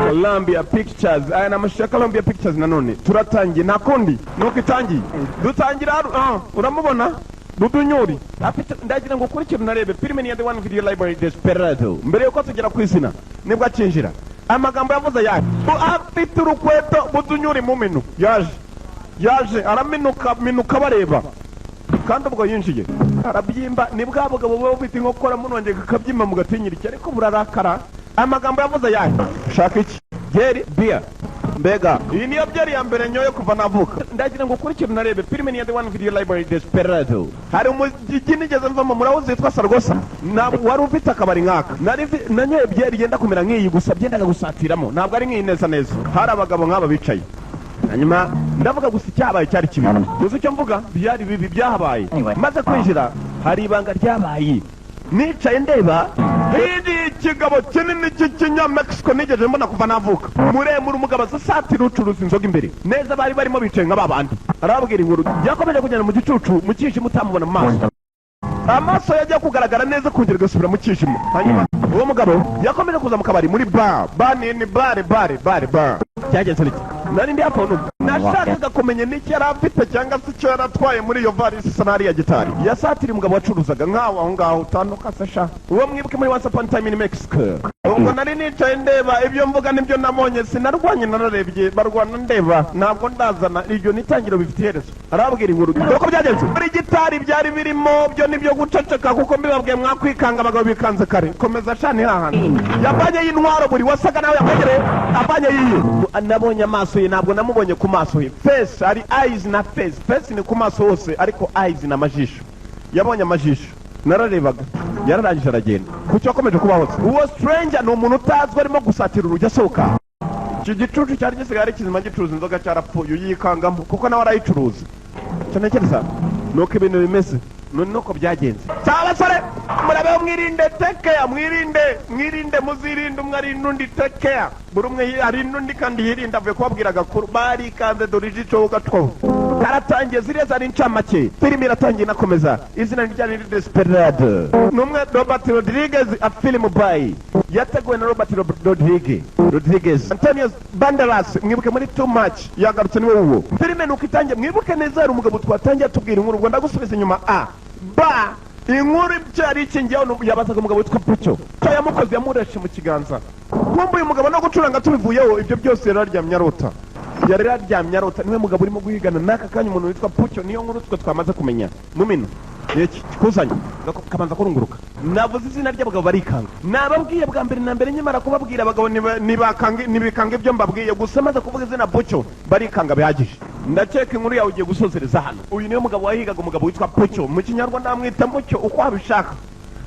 Columbia Pictures. Aya namashaka Columbia Pictures nanone. Turatangiye nakundi. Nuko itangiye. Dutangira uramubona? Budunyuri. Ndagira ngo kurikira narebe filime ni ya The One Video Library Desperado. Mbere yuko tugera ku izina nibwo acinjira. Amagambo yavuze yaki. Afite urukweto Budunyuri mu minu. Yaje araminuka bareba. Kandi ubwo yinjiye arabyimba ni bwa bugabo bwo bita inkokora munonge kabyimba mu gatinyira iki ariko burarakara. Amagambo yavuze yaki. Shaka iki? Geri beer. Mbega iyi niyo byari ya mbere nyoye kuva navuka. Ndagira ngo kurikira narebe filime ni ya The One Video Library Desperado. Hari umugini nigeze mvamo murahoze yitwa Sargosa. Wari ufite akabari nkaka. Nanyoye byari yenda kumera nk'iyi gusa byendaga gusatiramo. Ntabwo ari nk'iyi neza. Hari abagabo nk'aba bicaye. Hanyuma ndavuga gusa icyabaye cyari kibi. Uzi icyo mvuga? Byari bibi byahabaye. Maze kwinjira hari ibanga ryabaye. Nicaye ndeba hidi kigabo kinini cy'ikinya Mexico nigeze mbona kuva navuka. Muremure umugabo asatira ucuruza inzoga imbere. Neza bari barimo bicaye nk'ababandi. Arababwira inkuru. Yakomeje kugenda mu gicucu mu cyishimo utamubona mu maso. Amaso yajya kugaragara neza kongera gasubira mu cyishimo. Hanyuma uwo mugabo yakomeje kuza mu kabari muri bar. Ni bar. Cyageze niki? Nari ndi hapo nashakaga kumenya niki yari afite cyangwa se icyo yaratwaye muri iyo valise sanari ya gitari. Yasatira umugabo wacuruzaga nkaho aho ngaho utanduka sasha. Uwo mwibuke muri Once Upon a Time in Mexico. Ubwo nari nicaye ndeba ibyo mvuga nibyo namonyye sinarwanye nararebye barwana ndeba ntabwo ndazana iryo nitangiro bifite iherezo. Arababwira inkuru uko byagenze. Muri gitari byari birimo byo nibyo guceceka kuko mbibabwiye mwakwikanga abagabo bikanze kare. Komeza shani hahana. Yabanye y'intwaro buri wasaga nawe yakwegere abanye yiyo. Nabonye amaso ye ntabwo namubonye ku maso he. Face ari eyes na face. Face ni ku maso hose ariko eyes na majisho. Yabonye amajisho. Nararebaga. Yararangije aragenda. Kucyo akomeje kuba hose. Uwo stranger ni umuntu utazwe arimo gusatira urujya soka. Iki gicucu cyari gisigara kizima gicuruza inzoga cyarapfuye uyikangamo kuko nawe arayicuruza. Cyane cyane nuko ibintu bimeze. Nuko byagenze. Cyabasore murabe mwirinde tekea mwirinde muzirinde umwe ari nundi tekea. Buri umwe ari nundi kandi yirinda avuye kubabwiraga kuru bari kanze dorijico ugatwo. Karatangiye ziriya zari incamake. Filime iratangiye nakomeza. Izina ryari Desperado. Numwe Robert Rodriguez a film by. Yateguwe na Robert Rodriguez. Antonio Banderas mwibuke muri Too Much yagarutse niwe uwo. Filime nuko itangiye mwibuke neza ari umugabo twatangiye tubwira inkuru ngo ndagusubiza inyuma inkuru byari ikingiyeho yabazaga umugabo witwa Pucyo. Cyo yamukoze yamureshe mu kiganza. Kumbuye umugabo no gucuranga tubivuyeho ibyo byose yararyamye arota. Yararyamye arota niwe mugabo urimo guhigana naka kanya umuntu witwa Pucyo niyo nkuru twe twamaze kumenya. Mumino iki kuzanye kabanza kurunguruka. Navuze izina ry'abagabo barikanga. Nababwiye bwa mbere na mbere nyamara kubabwira abagabo nibikanga ibyo mbabwiye gusa maze kuvuga izina Pucyo barikanga bihagije. Ndakeka inkuru yawe ugiye gusozereza hano. Uyu niyo mugabo wahigaga umugabo witwa Pucyo mu Kinyarwanda amwita Pucyo uko abishaka.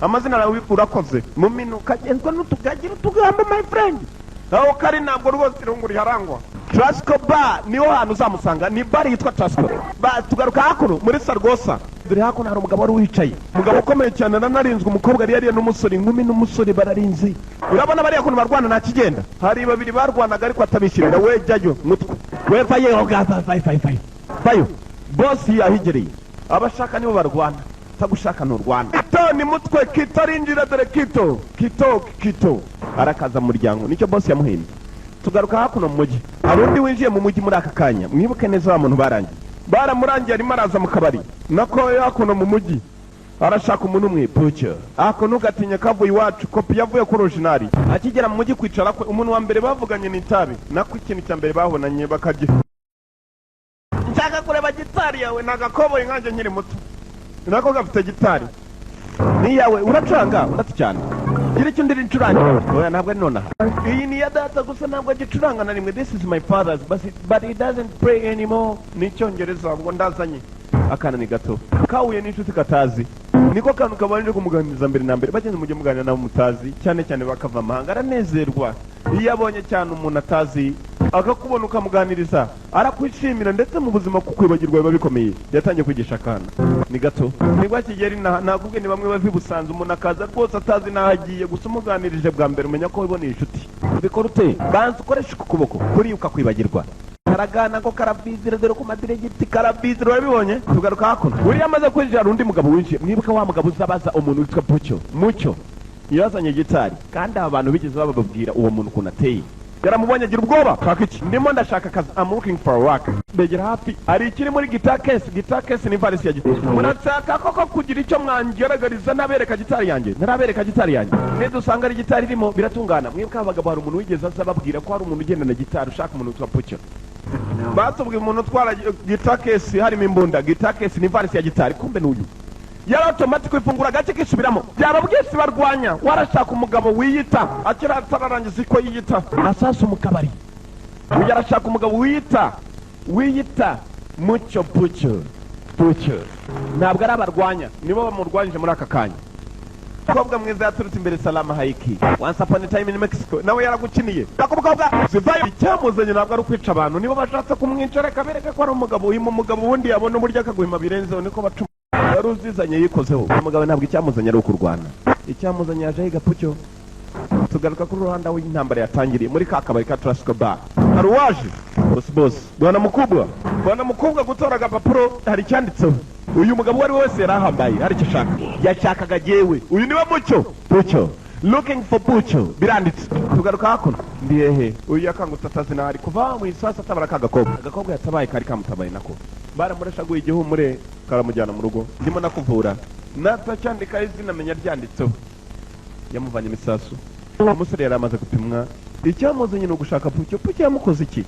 Amazina yawe urakoze. Mumino kagenzwa n'utugagira utugamba my friend. Aho kari ntabwo rwose irunguri harangwa. Trasco Bar niho hantu uzamusanga ni bar yitwa Trasco. Tugaruka hakuno muri Sargosa. Dore hakuno hari umugabo wari wicaye. Umugabo ukomeye cyane nanarinzwe umukobwa yari n'umusore inkumi n'umusore bararinzi. Urabona bari hakuno barwana nta kigenda. Hari babiri barwanaga ariko atabishyirira we jyayo mutwe. We vayo vayo. Boss yahigereye. Abashaka nibo barwana. Tagushaka no Rwanda. Kito ni mutwe kitarinjira dore kito. Arakaza muryango nicyo boss yamuhimye. Tugaruka hakuno mu mujyi. Arundi winjiye mu mujyi muri aka kanya. Mwibuke neza wa muntu barangiye. Baramurangiye arimo araza mu kabari. Nako hakuno mu mujyi. Arashaka umuntu umwe Pucyo. Hakuno gatinya kavuye iwacu kopi yavuye ku original. Akigera mu mujyi kwicara kwe umuntu wa mbere bavuganye n'itabi. Nako ikintu cya mbere babonanye bakagira. Nshaka kureba gitari yawe nagakoboye nkanje nkiri muto. Nako gafite gitari. Ni yawe uracanga urati cyane. Gira cyo ndiri ncuranga. Oya ntabwo ari nona. Iyi ni ya data gusa ntabwo agicuranga na rimwe. This is my father's but he doesn't pray anymore. Ni cyongereza ngo ndazanye. Akana ni gato. Kawuye n'inshuti katazi. Niko kantu kabanje kumuganiriza mbere na mbere. Bageze mujye muganira na mutazi cyane cyane bakava amahanga aranezerwa. Iyo abonye cyane umuntu atazi akakubona ukamuganiriza arakwishimira ndetse mu buzima kukwibagirwa biba bikomeye. Yatangiye kwigisha akana ni gato nibwo kigeri nakubwe ni bamwe bavi Busanza umuntu akaza rwose atazi nahagiye gusa umuganirije bwa mbere umenya ko wiboneye inshuti bikora ute banza ukoresha ukuboko kuri ukakwibagirwa. Karagana ko karabizira dore ku madiregiti karabizira urabibonye. Tugaruka hakuno uri yamaze kwinjira undi mugabo winjiye. Mwibuka wa mugabo uzabaza umuntu witwa Pucyo Mucyo yazanye gitari kandi aba bantu bigeze bababwira uwo muntu kunateye. yaramubonye agira ubwoba shaka iki ndimo ndashaka akazi I'm looking for work begera hafi ari ikiri muri guitar case ni valisi ya gitari murashaka koko kugira icyo mwangeragariza nabereka gitari yanjye narabereka gitari yanjye neza usanga ari gitari irimo biratungana mwebwe abagabo hari umuntu wigeze aza babwira ko hari umuntu ugenda na gitari ushaka umuntu utwa pucyo batubwiye umuntu utwara guitar case harimo imbunda guitar case ni valisi ya gitari kumbe n'uyu yari automatic ifungura gace kisubiramo byaba bwese barwanya warashaka umugabo wiyita akira atararangiza ko yiyita asasa umukabari uyu arashaka umugabo wiyita mucho pucyo ntabwo ari abarwanya nibo bamurwanyije muri aka kanya umukobwa mwiza yaturutse imbere Salama Hayiki once upon a time in Mexico nawe yaragukiniye nakubukobwa zivayo icyamuzanye ntabwo ari ukwica abantu nibo bashatse kumwicara kabereka ko ari umugabo uyu umugabo wundi yabona uburyo akaguhima birenzeho niko bacu yaruzizanye yikozeho umugabo ntabwo icyamuzanye ari ukurwana icyamuzanye yaje higa pucyo tugaruka kuri ruhanda w'intambara yatangiriye muri ka kabari ka Trasco Bar hari uwaje boss bwana mukubwa gutora agapapuro hari icyanditseho uyu mugabo wari wese yarahambaye hari icyo ashaka yashakaga jewe uyu niwe pucyo looking for pucyo biranditse tugaruka hakuno ndihehe uyu yakangutse atazina hari kuva mu isasa atabara agakobwa yatabaye kari kamutabaye nako baramurashaguye igihumure karamujyana mu rugo ndimo nakuvura natacyandika izina menya ryanditseho yamuvanye imisasu umusore yari amaze gupimwa icyamuzanye no gushaka pucyo yamukoze iki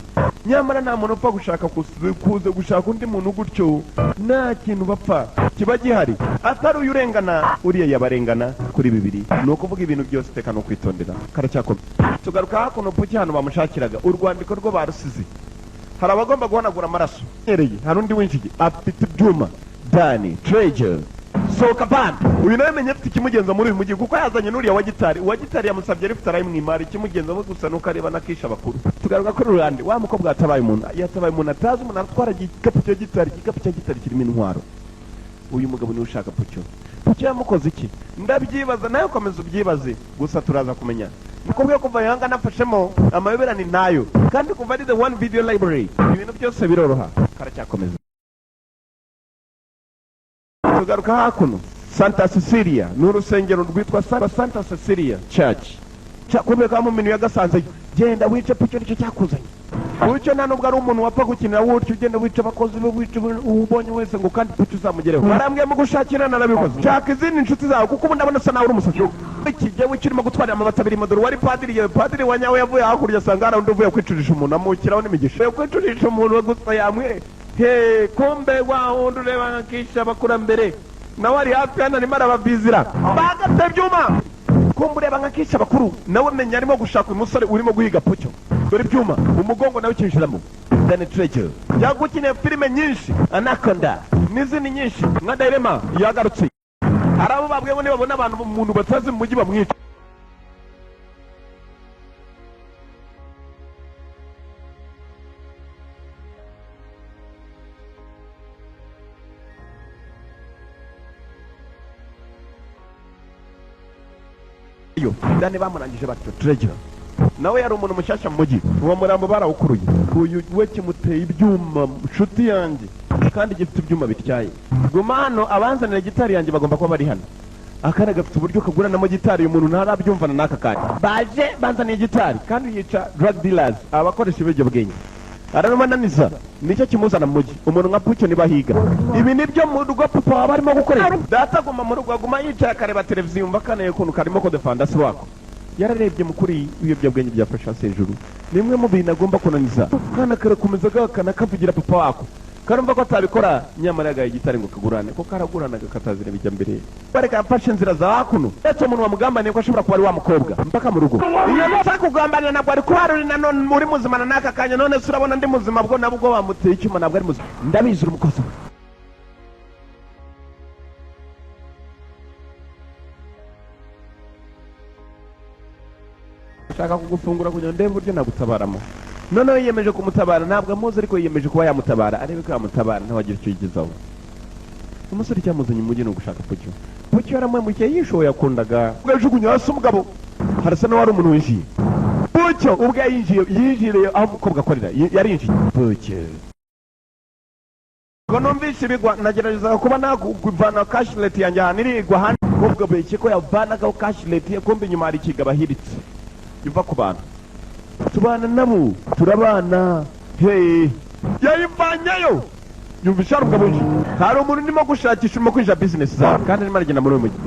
nyamara nta muntu upfa gushaka kuza gushaka undi muntu gutyo nta kintu bapfa kiba gihari atari uyu urengana uriya yabarengana kuri bibiri ni ukuvuga ibintu byose teka no kwitondera karacyakomeye tugaruka hakuno pucyo hano bamushakiraga urwandiko rwo barusize hari abagomba guhanagura amaraso nyereye hari undi winjiye afite ibyuma Dani Treasure soka band uyu nawe menye afite ikimugenza muri uyu mujyi kuko yazanye n'uriya wa gitari yamusabye ari futara y'imwimari ikimugenza bo gusa nuko areba nakisha bakuru tugaruka kuri rurande wa mukobwa yatabaye umuntu atazi umuntu atwara igikapu cya gitari kirimo intwaro uyu mugabo niwe ushaka pucyo yamukoze iki ndabyibaza nawe komeza ubyibaze gusa turaza kumenya mukobwa kuva yanga nafashemo amayoberane nayo kandi kuva ari the one video library ibintu byose biroroha karacyakomeza tugaruka hakuno Santa Cecilia n'urusengero rwitwa Santa Cecilia Church kubeka mu mintu yagasanze genda wice pucyo nicyo cyakuzanye pucyo nta nubwo ari umuntu wapfa gukinira wutyo ugenda wica abakozi be wica ubonye wese ngo kandi pucyo uzamugereho barambwiye mu gushakira narabikoze shaka izindi nshuti zawe kuko ubu ndabona usa nawe uri umusazi ikijya wicirimo gutwara amabati abiri modoro wari padiri wa nyawe yavuye hakurya asanga hari undi uvuye kwicurisha umuntu amukiraho n'imigisha yo kwicurisha umuntu gusa yamwe kumbe wa wundi ureba nkakisha abakurambere nawe ari hafi hano arimo arababizira bagate byuma kumbe ureba nkakisha abakuru nawe menya arimo gushaka umusore urimo guhiga pucyo dore ibyuma umugongo nawe ukinjiramo Dani Treasure yagukineye filime nyinshi Anaconda n'izindi nyinshi nka Dilema yagarutse hari abo babwiye ngo nibabona abantu umuntu batazi mu mujyi bamwica Dani bamurangije batyo Treasure nawe yari umuntu mushyashya mu mujyi uwo murambo barawukuruye uyu we kimuteye ibyuma nshuti yanjye kandi gifite ibyuma bityaye guma hano abanzanira gitari yanjye bagomba kuba bari hano akana gafite uburyo kaguranamo gitari umuntu ntarabyumvana n'aka kanya baje banzaniye gitari kandi yica drug dealers abakoresha ibiyobyabwenge aranumananiza nicyo kimuzana mu mujyi umuntu nka pucyo nibahiga ibi nibyo mu rugo papa waba arimo gukorera data aguma mu rugo aguma yicaye akareba televiziyo yumva akaneye ukuntu karimo kodefanda se wako yararebye mukuri ibiyobyabwenge byafasha hejuru nimwe mu bintu agomba kunaniza kana karakomeza gakana kavugira papa wako karumva ko atabikora nyamara yagaye igitari ngo kagurane ko karaguranaga katazira bijya mbere bareka yafashe inzira za hakuno ndetse umuntu wamugambaniye ko ashobora kuba ari wa mukobwa mpaka mu rugo iyo nshaka kugambanira ntabwo ari kuba ari nanone muri muzima n'aka kanya none se urabona ndi muzima bwo nabwo bamuteye icyuma ntabwo ari muzima ndabizi uri umukozi shaka kugufungura kugira ndebe buryo nagutabaramo noneho yiyemeje kumutabara ntabwo amuzi ariko yiyemeje kuba yamutabara arebe ko yamutabara ntawagira icyo yigezaho umusore cyamuzanye umujyi no gushaka pucyo yaramwemukiye yishoye yakundaga ugajugunya hasi umugabo harasa nawe ari umuntu winjiye pucyo ubwo yinjiriye aho umukobwa akorera yarinjiye pucyo ngo numvise ibigwa nagerageza kuba nakuvana cashlete yanjye ahantu irigwa hano ubwo beke ko yavanagaho cashlete kumbe inyuma hari ikigabo ahiritse iva ku bantu tubana nabo turabana hey yayivanyayo yumva isharuka bunji hari umuntu ndimo gushakisha urimo kwinjira business zawe kandi arimo aragenda muri uyu mujyi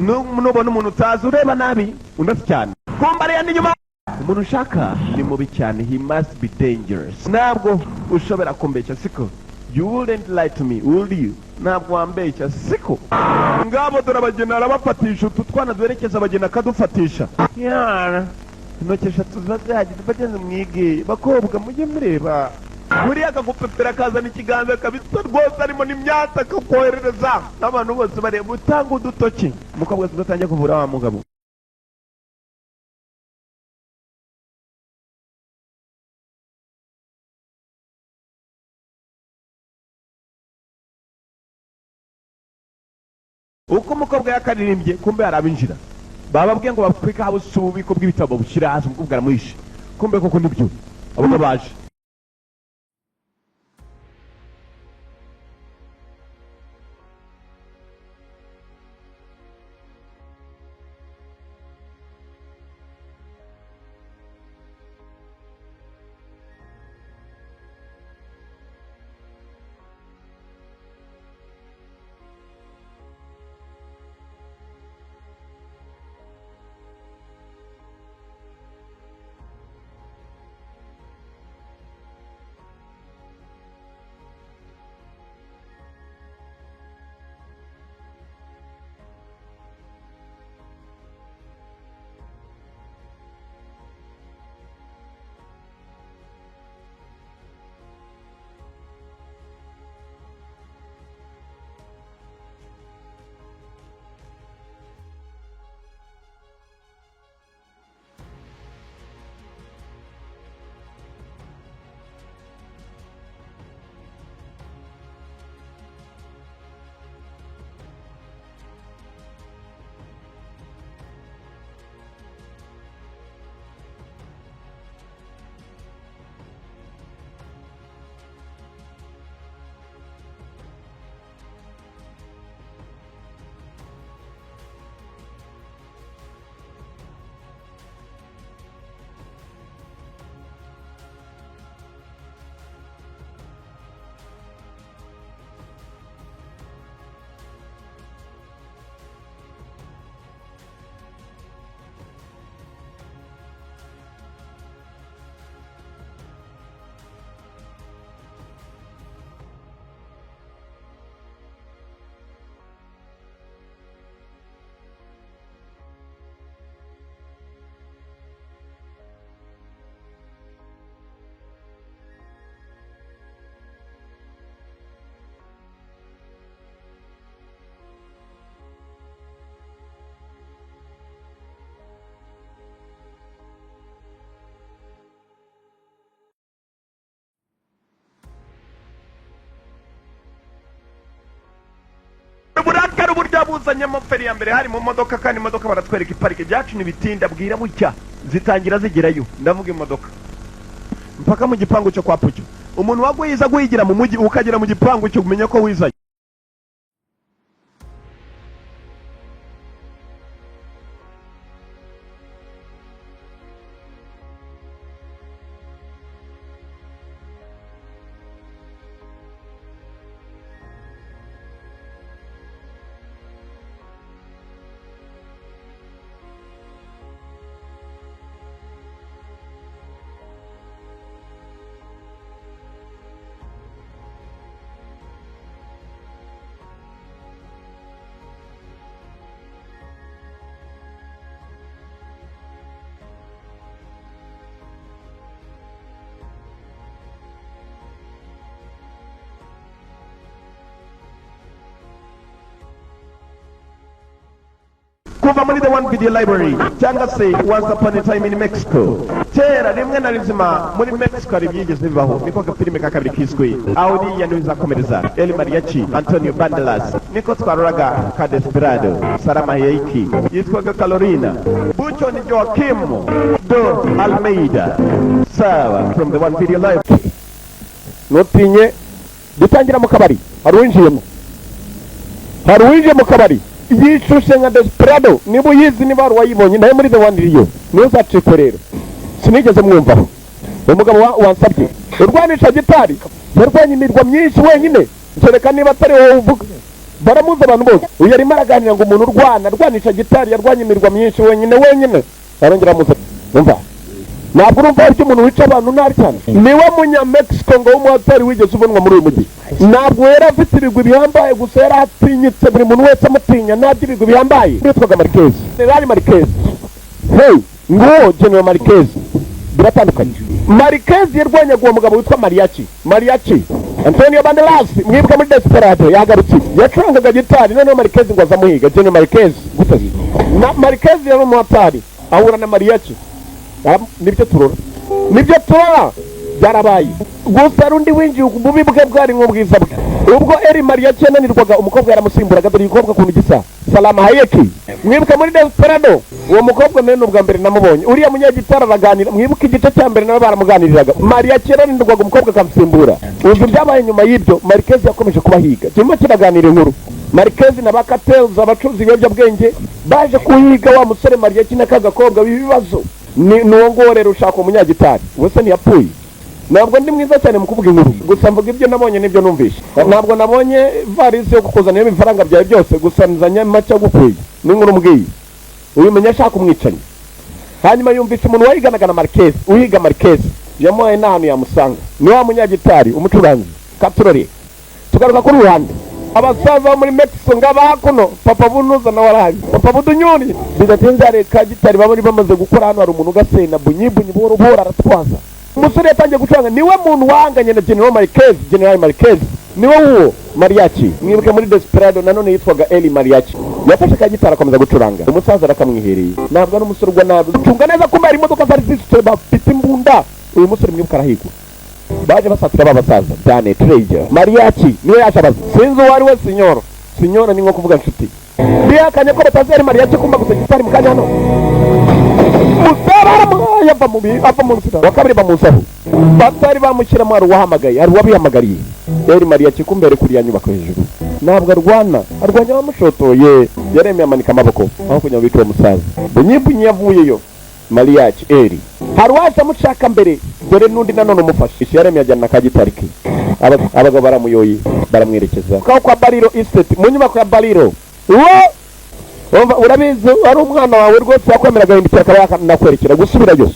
nubona umuntu utazi ureba nabi undi cyane kumva ariya n'inyuma umuntu ushaka ni mubi cyane he must be dangerous ntabwo ushobora kumbeshya siko you wouldn't lie to me would you ntabwo wambeshya siko ngabo turabagena arabafatisha ututwana duherekeza abagena akadufatisha yana intoki eshatu zagize bageze mwige bakobwa mujye mureba buriya akagupepera akazana ikiganza kabisa rwose arimo n'imyata akakoherereza n'abantu bose bareba utanga udutoki umukobwa tugatangiye kuvura wa mugabo uko umukobwa yakaririmbye kumbe arabinjira bababwiye ngo bakwika habo subiko bw'ibitabo bushyira hasi umukobwa aramuhishe kumbe koko nibyo abo baje buzanye amaperi ya mbere hari mu modoka kandi imodoka baratwereka iparike byacu nibitinda bwira bucya zitangira zigerayo ndavuga imodoka mpaka mu gipangu cyo kwa Pucyo umuntu wagwiza guhigira mu mujyi ukagera mu gipangu cyo kumenya ko wizaye kuva muri the one video library cyangwa se once upon a time in Mexico kera rimwe na rizima muri Mexico hari byigeze bibaho niko gafilime ka kabiri kiswe aho ni yandi bizakomereza El Mariachi Antonio Banderas niko twaroraga ka Desperado Salma Hayek yitwaga Carolina Bucho ni Joaquim do Almeida sawa from the one video library notinye dutangira mu kabari haruwinjiye mu kabari yishushe nka Desperado niba uyizi niba wayibonye nayo muri the one video ntuzacike rero sinigeze mwumvaho umugabo wansabye urwanisha gitari yarwanye imirwa myinshi wenyine kereka niba atari wowe uvuga baramuzi abantu bose uyu arimo araganira ngo umuntu arwanisha gitari yarwanye imirwa myinshi wenyine arongera amuza umva ntabwo urumva ibyo umuntu wica abantu nabi cyane niwe munya-Mexico ngo w'umuhatari wigeze ubonwa muri uyu mujyi ntabwo yari afite ibigwi bihambaye gusa yari atinyitse buri muntu wese amutinya ntabyo ibigwi bihambaye yitwaga Marquez General Marquez nguwo General Marquez biratandukanye Marquez yarwanyaga uwo mugabo witwa Mariachi Antonio Banderas mwibuka muri Desperado yagarutse yacurangaga gitari noneho Marquez ngo azamuhiga General Marquez gutase na Marquez yari umuhatari ahura na Mariachi nibyo turora byarabaye gusa rundi winjiye ububi bwe bwari nk'ubwiza bwe ubwo Eri Mariachi yananirwaga umukobwa yaramusimburaga dore umukobwa kuntu gisa Salama Hayek mwibuka muri Desperado uwo mukobwa nene ubwa mbere namubonye uriya munyagitara araganira mwibuka igice cya mbere nawe baramuganiriraga Mariachi yananirwaga umukobwa akamusimbura ubu byabaye nyuma y'ibyo Marquez yakomeje kubahiga kirimo kiraganira inkuru Marquez na bakatels abacuruzi ibiyobyabwenge baje kuhiga wa musore Mariachi n'akagakobwa bibibazo nuwo ngo rero ushaka umunyagitari wese ntiyapfuye ntabwo ndi mwiza cyane mu kuvuga inkuru gusa mvuga ibyo nabonye n'ibyo numvishe ntabwo nabonye varisi yo kukuzanira ibifaranga byawe byose gusa nzanye make gupfuye n'inkuru mbwiye ubimenya ashaka umwicanyi hanyuma yumvishe umuntu wayiganaga na Marquez uhiga Marquez yamuhaye n'ahantu yamusanga ni wa munyagitari umucuranzi katurore tugaruka kuri ruhande abasaza bo muri Mexico ngabakuno papa bunuza na warabi papa budunyuri bidatinze areka gitari bamuri bamaze gukora hano hari umuntu ugasena bunyibunyi boro aratwaza umusore yatangiye gucuranga niwe muntu wanganye na General Marquez niwe uwo Mariachi mwibuke muri Desperado nanone yitwaga Eli Mariachi yafashe kagitara akomeza gucuranga umusaza arakamwihereye ntabwo ari umusore ugwa nabi cunga neza kumba ari imodoka zari zisutse bafite imbunda uyu musore mwibuka arahigwa baje basatira babasaza cyane Treasure Mariachi niwe yashabaza sinzi uwari we sinyora ni nko kuvuga nshuti biyakanye ko batazeri Mariachi kumba gusa gitari mukanya hano ava mu nsita wakabiri bamusaho batari bamushyira mu wahamagaye ari wabihamagariye Eri Mariachi kumbere kuri ya nyubako hejuru ntabwo arwanya bamushotoye yaremeye amanika amaboko aho kunya bita uwo musaza bunyibunyi yavuyeyo Mariachi Eri hari waje amushaka mbere dore n'undi nanone umufashe yaremeye ajyana na kagitari ke abagabo baramuyoye baramwerekeza kwa Barilo Estate mu nyubako ya Barilo urabizi ari umwana wawe rwose yakwemera gahindukira akaba yakwerekera gusubirayo